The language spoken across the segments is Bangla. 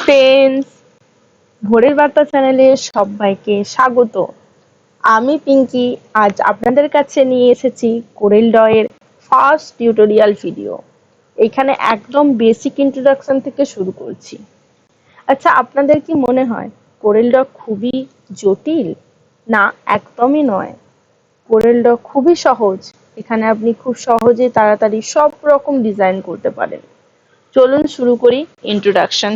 ফ্রেন্ডস, ভোরের বার্তা চ্যানেলে সবাইকে স্বাগত। আমি পিঙ্কি। আজ আপনাদের কাছে নিয়ে এসেছি কোরেল ড্রয়ের ফার্স্ট টিউটোরিয়াল ভিডিও। এখানে একদম বেসিক ইন্ট্রোডাকশন থেকে শুরু করছি। আচ্ছা, আপনাদের কি মনে হয় কোরেল ড্র খুবই জটিল? না, একদমই নয়। কোরেল ড্র খুবই সহজ। এখানে আপনি খুব সহজে তাড়াতাড়ি সব রকম ডিজাইন করতে পারেন। চলুন শুরু করি ইন্ট্রোডাকশন।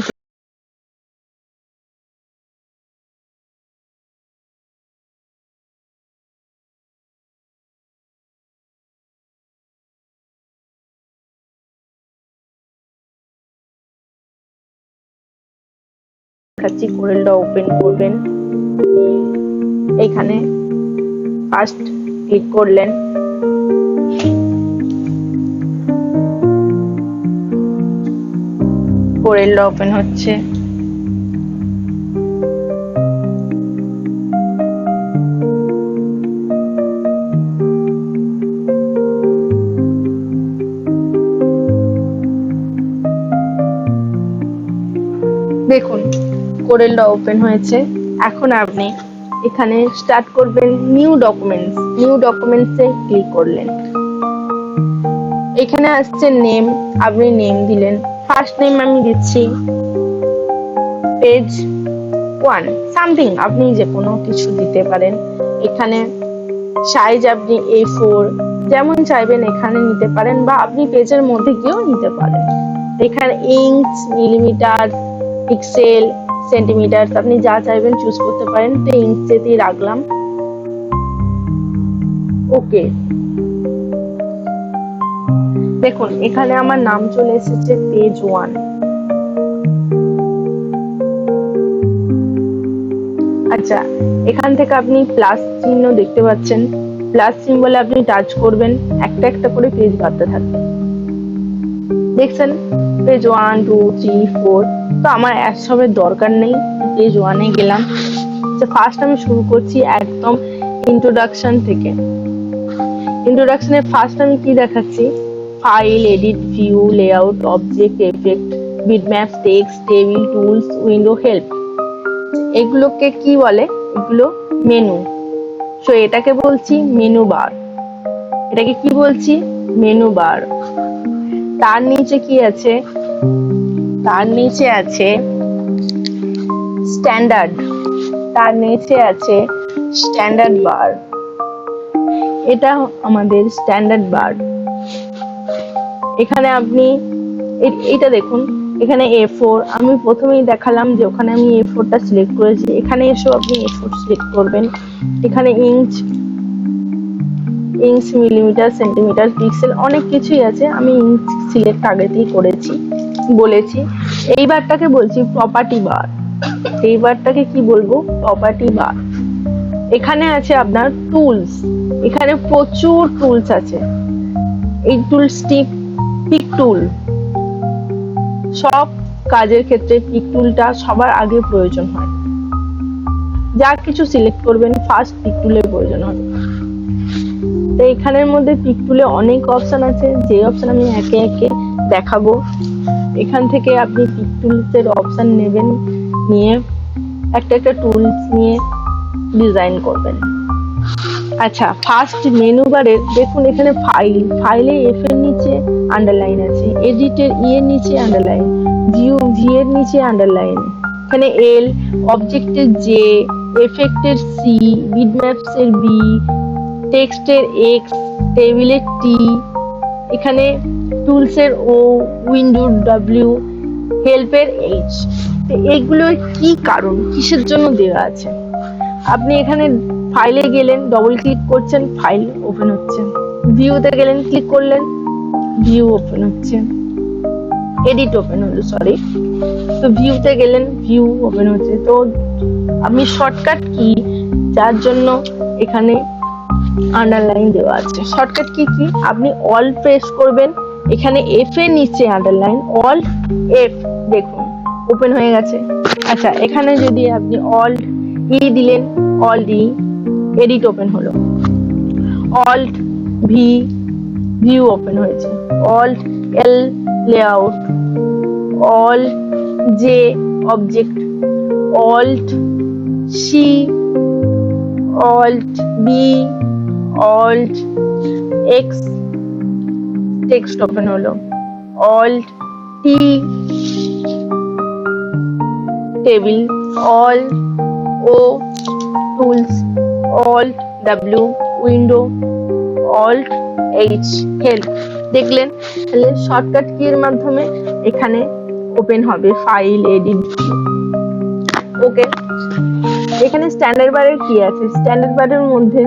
দেখাচ্ছি কোরেল ড্র ওপেন করবেন। এখানে ফার্স্ট ক্লিক করলেন, কোরেল ড্র ওপেন হচ্ছে। দেখুন কোরেল ড্র ওপেন হয়েছে। এখন আপনি এখানে স্টার্ট করবেন নিউ ডকুমেন্টস। নিউ ডকুমেন্টসে ক্লিক করলেন। এখানে আসছে নেম, আপনি নেম দিলেন। ফার্স্ট নেম আমি দিচ্ছি পেজ 1 সামথিং, আপনি যে কোনো কিছু দিতে পারেন। এখানে সাইজ আপনি A4 যেমন চাইবেন এখানে নিতে পারেন, বা আপনি পেজের মধ্যে গিয়েও নিতে পারেন। এখানে ইঞ্চ, মিলিমিটার, পিক্সেল, সেন্টিমিটার আপনি যা চাইবেন চুজ করতে পারেন। তো ইঞ্চেতেই রাখলাম। ওকে, দেখুন এখানে আমার নাম চলে এসেছে পেজ 1। আচ্ছা, এখান থেকে আপনি প্লাস চিহ্ন দেখতে পাচ্ছেন। প্লাস সিম্বলে আপনি টাচ করবেন, একটা একটা করে পেজ বাড়তে থাকবে। দেখছেন পেজ 1 2 3 4। তো আমার এসবের দরকার নেই, পেজ 1 এ গেলাম। ফার্স্ট আমি শুরু করছি একদম ইন্ট্রোডাকশন থেকে। ইন্ট্রোডাকশনের ফার্স্ট আমি কি দেখাচ্ছি? File, edit, view, layout, object, effect, bitmap, text, table, tools, window, help. এগুলোকে কি বলে? এগুলো মেনু। সো এটাকে বলছি মেনু বার। এটাকে কি বলছি? Menu bar. তার নিচে কি আছে? তার নিচে আছে স্ট্যান্ডার্ড। তার নিচে আছে স্ট্যান্ডার্ড বার। এটা আমাদের স্ট্যান্ডার্ড বার। এখানে আপনি এটা দেখুন, এখানে A4 আমি প্রথমেই দেখালাম যে ওখানে আমি A4টা সিলেক্ট করেছি। এখানে এসে আপনি A4 সিলেক্ট করবেন। এখানে ইঞ্চ, মিলিমিটার, সেন্টিমিটার, পিক্সেল অনেক কিছুই আছে। আমি ইঞ্চ সিলেক্ট আগেতেই করেছি, বলেছি। এই বারটাকে বলছি প্রপার্টি বার। এই বারটাকে কি বলবো? প্রপার্টি বার। এখানে আছে আপনার টুলস। এখানে প্রচুর টুলস আছে। এই টুলসটি পিক টুল। সব কাজের ক্ষেত্রে পিক টুলটা সবার আগে প্রয়োজন হয়। যা কিছু সিলেক্ট করবেন ফার্স্ট পিক টুলের প্রয়োজন হবে। তো এখানের মধ্যে পিক টুলে অনেক অপশন আছে, যে অপশন আমি একে একে দেখাবো। এখান থেকে আপনি পিক টুলসের অপশন নেবেন, নিয়ে একটা একটা টুলস নিয়ে ডিজাইন করবেন। আচ্ছা, ফার্স্ট মেনু বারে দেখুন এখানে ফাইল, ফাইলে এফ এর নিচে আন্ডারলাইন আছে, এডিটের ই এর নিচে আন্ডারলাইন, ভিউ ভি এর নিচে আন্ডারলাইন, এখানে এল, অবজেক্টের জে, এফেক্টের সি, বিটম্যাপস এর বি, টেক্সটের এক্স, টেবিলের টি, এখানে টুলসের ও, উইন্ডোর ডব্লিউ, হেল্পের এইচ। এগুলোর কি কারণ, কিসের জন্য দেওয়া আছে? আপনি এখানে ফাইলে গেলেন, ডবল ক্লিক করছেন, ফাইল ওপেন হচ্ছে। ভিউতে গেলেন, ক্লিক করলেন, ভিউ ওপেন হচ্ছে। এডিট ওপেন হলো, সরি। তো ভিউতে গেলেন, ভিউ ওপেন হচ্ছে। তো আপনি শর্টকাট কি, যার জন্য এখানে আন্ডারলাইন দেওয়া আছে। শর্টকাট কি কি? আপনি অল্ট প্রেস করবেন, এখানে এফ এর নিচে আন্ডারলাইন, অল্ট এফ, দেখুন ওপেন হয়ে গেছে। আচ্ছা, এখানে যদি আপনি অল্ট ই দিলেন, অল্ট ই, এডিট ওপেন হলো। অল্ট ভি, ভিউ ওপেন হয়েছে। Alt L, layout. Alt J, object, alt C, alt B, alt X, text open হলো, alt T, table, alt O tools, alt W window, alt H help. দেখলেন, তাহলে শর্টকাট কি এর মাধ্যমে এখানে ওপেন হবে ফাইল, এডিট। ওকে, এখানে স্ট্যান্ডার্ড বারের কি আছে? স্ট্যান্ডার্ড বারের মধ্যে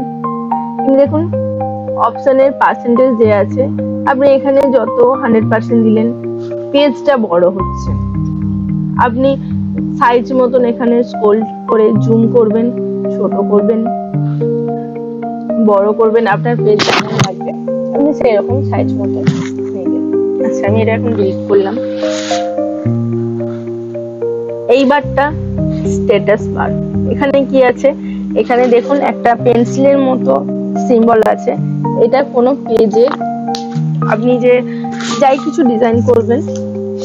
দেখুন অপশনের পার্সেন্টেজ দেয়া আছে। আপনি এখানে যত 100% দিলেন পেজটা বড় হচ্ছে। আপনি সাইজ মতন এখানে স্ক্রল করে জুম করবেন, ছোট করবেন, বড় করবেন, আপনার পেজ যেমন লাগবে আপনি সেরকম সাইজ মতন নেবেন। আচ্ছা, আমি এটা এখন ডিলিট করলাম। এই বারটা স্ট্যাটাস বার। এখানে কি আছে? এখানে দেখুন একটা পেন্সিলের মতো সিম্বল আছে। এটা কোনো পেজে আপনি যে যাই কিছু ডিজাইন করবেন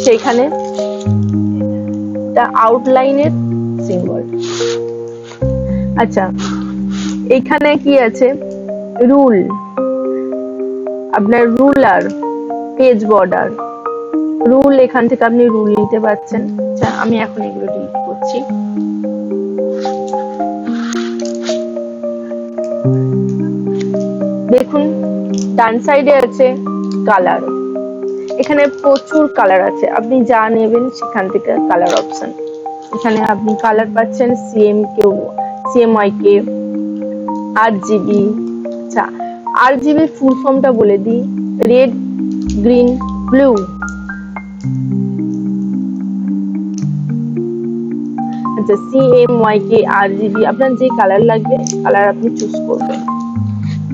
সেখানে আউটলাইনের সিম্বল। আচ্ছা, এখানে কি আছে? রুল, আপনার রুলার, পেজ বর্ডার, রুল। এখান থেকে আপনি রুল নিতে পারছেন। আচ্ছা, আমি এখন এগুলো ডিলিট করছি। দেখুন ডান সাইডে আছে কালার। এখানে প্রচুর কালার আছে, আপনি যা নেবেন সেখান থেকে কালার অপশন। এখানে আপনি কালার পাচ্ছেন CMYK, RGB। আচ্ছা, RGB ফুল ফর্মটা বলে দিই, রেড, গ্রিন, ব্লু। আচ্ছা, CMYK, RGB, আপনার যে কালার লাগবে কালার আপনি চুজ করবেন।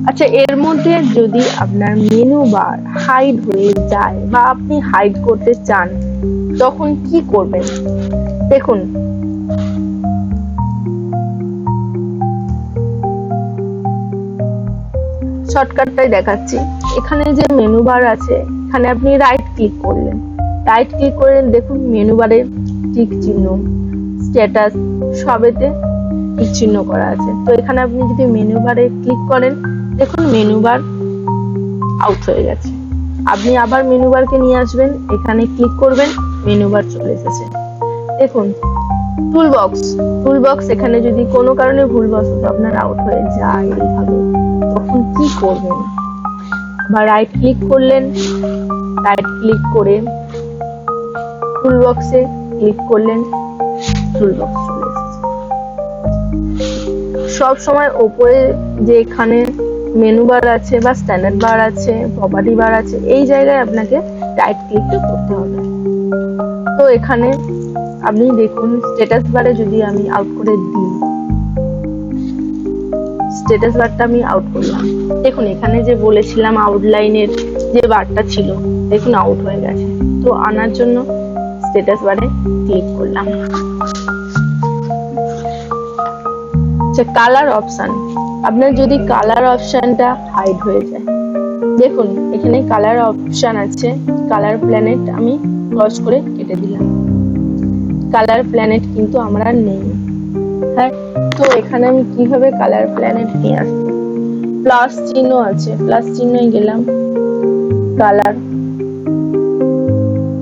আচ্ছা, এর মধ্যে যদি আপনার মেনু বার হাইড হয়ে যায় বা আপনি হাইড করতে চান তখন কি করবেন? দেখুন, শর্টকাটটাই দেখাচ্ছি। এখানে যে মেনু বার আছে এখানে আপনি রাইট ক্লিক করলেন, রাইট ক্লিক করে দেখুন মেনু বারে টিক চিহ্ন, স্ট্যাটাস সবেতে টিক চিহ্ন করা আছে। তো এখানে আপনি যদি মেনু বারে ক্লিক করেন দেখুন মেনু বার আউট হয়ে গেছে। আপনি আবার মেনু বারকে নিয়ে আসবেন, এখানে ক্লিক করবেন, মেনু বার চলে এসেছে। দেখুন টুলবক্স এখানে যদি কোনো কারণে ভুলবশত আপনার আউট হয়ে যায় এইভাবে তখন কি করবেন? বা রাইট ক্লিক করলেন, রাইট ক্লিক করে টুলবক্সে ক্লিক করলেন, টুলবক্স চলে এসেছে। সব সময় উপরে যে এখানে মেনু বার আছে বা স্ট্যান্ডার্ড বার আছে, প্রপার্টি বার আছে, এই জায়গায় আপনাকে রাইট ক্লিকটা করতে হবে। তো এখানে আপনি দেখুন স্ট্যাটাস বারে যদি আমি আউট করে দিই, স্ট্যাটাস বারটা আমি আউট করলাম, দেখুন এখানে যে বলেছিলাম আউটলাইনের যে বারটা ছিল দেখুন আউট হয়ে গেছে। তো আনার জন্য স্ট্যাটাস বারে ক্লিক করলাম। আচ্ছা, কালার অপশন। আপনার যদি কালার অপশনটা হাইড হয়ে যায়, দেখুন এখানে কালার অপশন আছে, কালার প্ল্যানেট আমি ক্রস করে কেটে দিলাম। কালার প্ল্যানেট কিন্তু আমরা নেই। হ্যাঁ, তো এখানে আমি কিভাবে কালার প্ল্যানেট নিয়ে আসবো? প্লাস চিহ্ন আছে, প্লাস চিহ্নে গেলাম,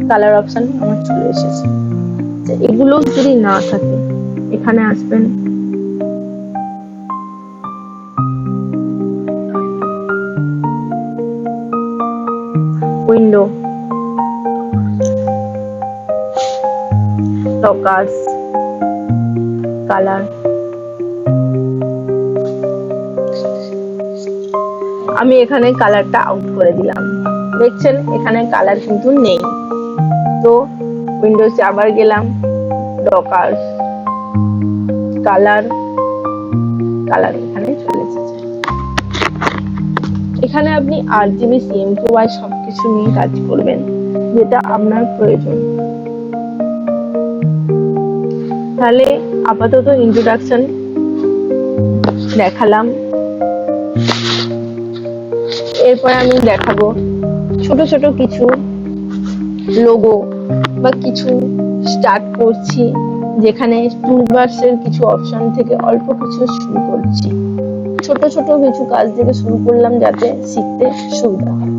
কালার অপশন আমার চলে এসেছে। এগুলো যদি না থাকে এখানে আসবেন, উইন্ডো, টকার্স, কালার। আমি এখানে কালারটা আউট করে দিলাম। দেখছেন এখানে কালার কিন্তু নেই। তো উইন্ডোজে আবার গেলাম, টকার্স, কালার, কালার এখানে চলে এসেছে। এখানে আপনি RGB, CMYK সবকিছু নিয়ে কাজ করবেন যেটা আপনার প্রয়োজন। তাহলে আপাতত ইন্ট্রোডাকশন দেখালাম, এরপর আমি দেখাবো ছোট ছোট কিছু লোগো বা কিছু স্টার্ট করছি যেখানে টুলবার্সের কিছু অপশন থেকে অল্প কিছু শুরু করছি। ছোট ছোট কিছু কাজ থেকে শুরু করলাম যাতে শিখতে সুবিধা হয়।